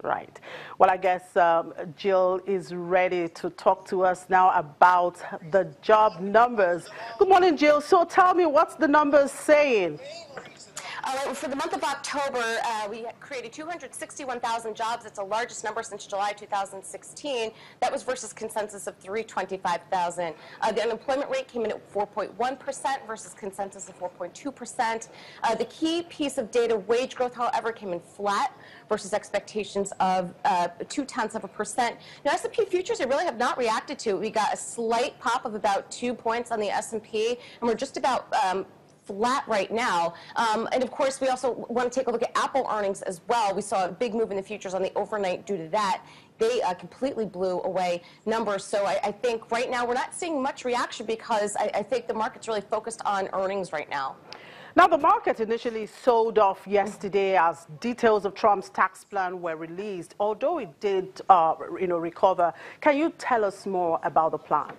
Right. Well, I guess Jill is ready to talk to us now about the job numbers. Good morning, Jill. So tell me, what's the numbers saying? All right, well, for the month of October, we created 261,000 jobs. It's the largest number since July 2016. That was versus consensus of 325,000. The unemployment rate came in at 4.1% versus consensus of 4.2%. The key piece of data, wage growth, however, came in flat versus expectations of 0.2%. Now, S&P futures, they really have not reacted to it. We got a slight pop of about 2 points on the S&P, and we're just about flat right now. And of course, we also want to take a look at Apple earnings as well. We saw a big move in the futures on the overnight due to that. They completely blew away numbers. So I think right now we're not seeing much reaction because I think the market's really focused on earnings right now. Now, the market initially sold off yesterday as details of Trump's tax plan were released, although it did recover. Can you tell us more about the plan?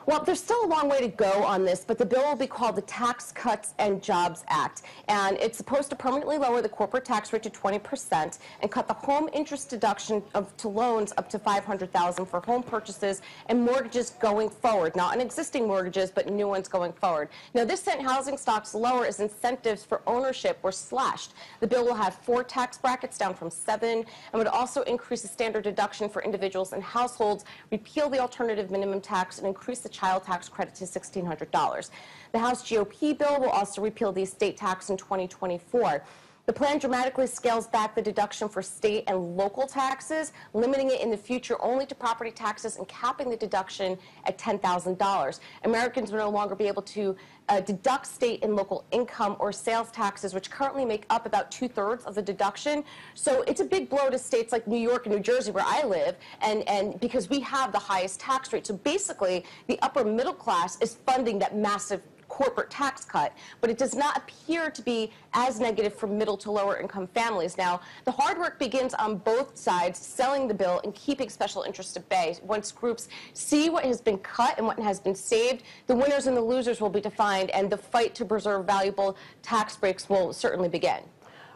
Well, there's still a long way to go on this, but the bill will be called the Tax Cuts and Jobs Act, and it's supposed to permanently lower the corporate tax rate to 20% and cut the home interest deduction to loans up to $500,000 for home purchases and mortgages going forward, not on existing mortgages, but new ones going forward. Now, this sent housing stocks lower as incentives for ownership were slashed. The bill will have 4 tax brackets down from 7 and would also increase the standard deduction for individuals and households, repeal the alternative minimum tax, and increase the child tax credit to $1,600. The House GOP bill will also repeal the estate tax in 2024. The plan dramatically scales back the deduction for state and local taxes, limiting it in the future only to property taxes and capping the deduction at $10,000. Americans will no longer be able to deduct state and local income or sales taxes, which currently make up about 2/3 of the deduction. So it's a big blow to states like New York and New Jersey, where I live, and because we have the highest tax rate. So basically, the upper middle class is funding that massive corporate tax cut, but it does not appear to be as negative for middle to lower income families. Now, the hard work begins on both sides, selling the bill and keeping special interests at bay. Once groups see what has been cut and what has been saved, the winners and the losers will be defined, and the fight to preserve valuable tax breaks will certainly begin.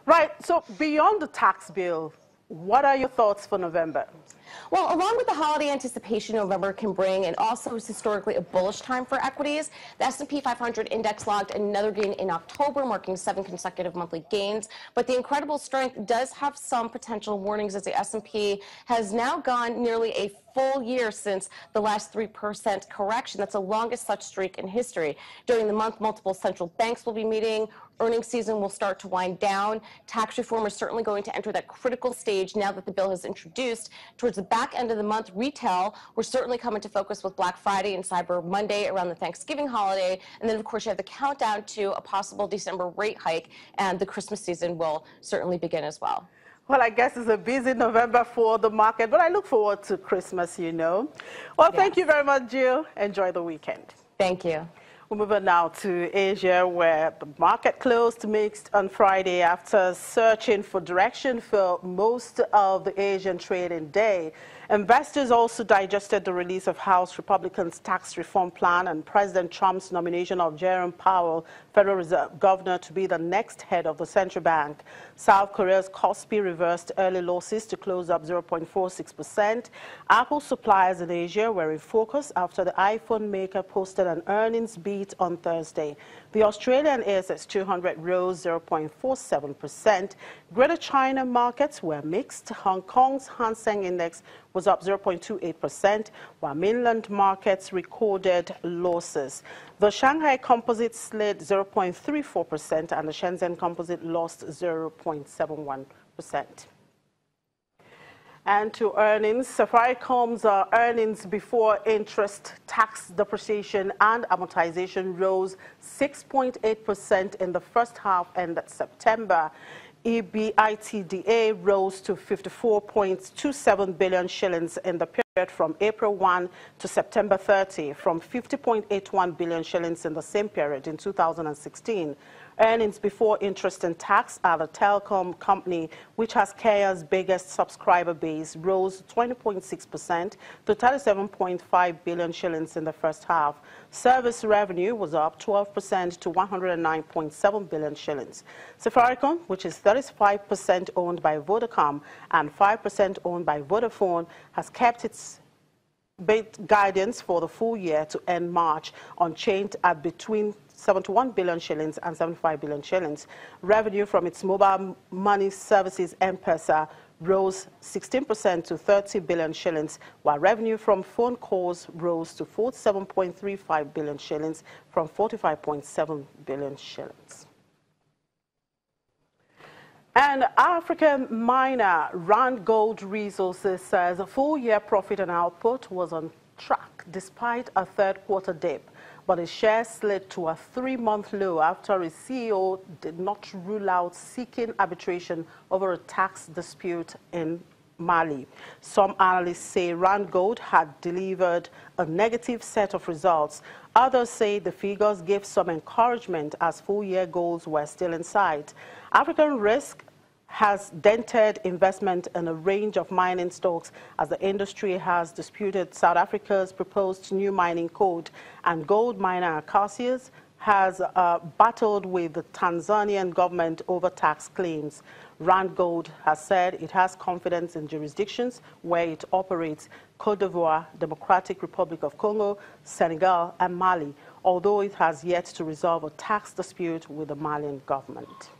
Right, so beyond the tax bill, what are your thoughts for November? Well, along with the holiday anticipation November can bring, and also is historically a bullish time for equities, the S&P 500 index logged another gain in October, marking 7 consecutive monthly gains. But the incredible strength does have some potential warnings, as the S&P has now gone nearly a full year since the last 3% correction. That's the longest such streak in history. During the month, multiple central banks will be meeting. Earnings season will start to wind down. Tax reform is certainly going to enter that critical stage now that the bill has introduced. Towards the back end of the month, retail will certainly come into focus with Black Friday and Cyber Monday around the Thanksgiving holiday. And then, of course, you have the countdown to a possible December rate hike, and the Christmas season will certainly begin as well. Well, I guess it's a busy November for the market, but I look forward to Christmas, you know. Well, yes. Thank you very much, Jill. Enjoy the weekend. Thank you. We'll move on now to Asia, where the market closed mixed on Friday after searching for direction for most of the Asian trading day. Investors also digested the release of House Republicans' tax reform plan and President Trump's nomination of Jerome Powell, Federal Reserve Governor, to be the next head of the central bank. South Korea's Kospi reversed early losses to close up 0.46%. Apple suppliers in Asia were in focus after the iPhone maker posted an earnings beat on Thursday. The Australian ASX 200 rose 0.47%. Greater China markets were mixed. Hong Kong's Hang Seng Index was up 0.28%, while mainland markets recorded losses. The Shanghai Composite slid 0.34%, and the Shenzhen Composite lost 0.71%. And to earnings, Safaricom's earnings before interest, tax depreciation and amortization rose 6.8% in the first half ended September. EBITDA rose to 54.27 billion shillings in the period from April 1 to September 30, from 50.81 billion shillings in the same period in 2016. Earnings before interest and tax at the telecom company, which has Kenya's biggest subscriber base, rose 20.6% to 37.5 billion shillings in the first half. Service revenue was up 12% to 109.7 billion shillings. Safaricom, which is 35% owned by Vodacom and 5% owned by Vodafone, has kept its guidance for the full year to end March unchanged at between 71 billion shillings and 75 billion shillings. Revenue from its mobile money services M-Pesa rose 16% to 30 billion shillings, while revenue from phone calls rose to 47.35 billion shillings from 45.7 billion shillings. And African miner Randgold Resources says a full-year profit and output was on track despite a third-quarter dip, but its share slid to a 3-month low after its CEO did not rule out seeking arbitration over a tax dispute in Mali. Some analysts say Randgold had delivered a negative set of results. Others say the figures gave some encouragement as full-year goals were still in sight. African Risk has dented investment in a range of mining stocks as the industry has disputed South Africa's proposed new mining code, and gold miner Cassius has battled with the Tanzanian government over tax claims. Randgold has said it has confidence in jurisdictions where it operates: Cote d'Ivoire, Democratic Republic of Congo, Senegal, and Mali, although it has yet to resolve a tax dispute with the Malian government.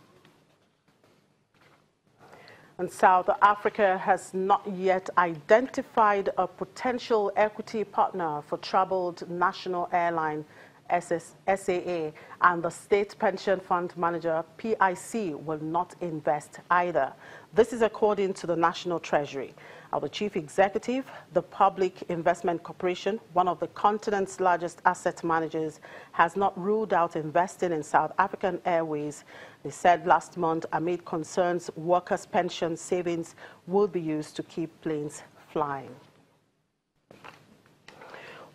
And South Africa has not yet identified a potential equity partner for troubled national airline SAA, and the State Pension Fund Manager PIC will not invest either. This is according to the National Treasury. The chief executive, the Public Investment Corporation, one of the continent's largest asset managers, has not ruled out investing in South African Airways. They said last month amid concerns workers' pension savings would be used to keep planes flying.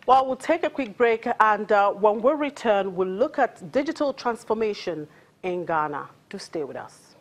Well, we'll take a quick break, and when we return, we'll look at digital transformation in Ghana. Do stay with us.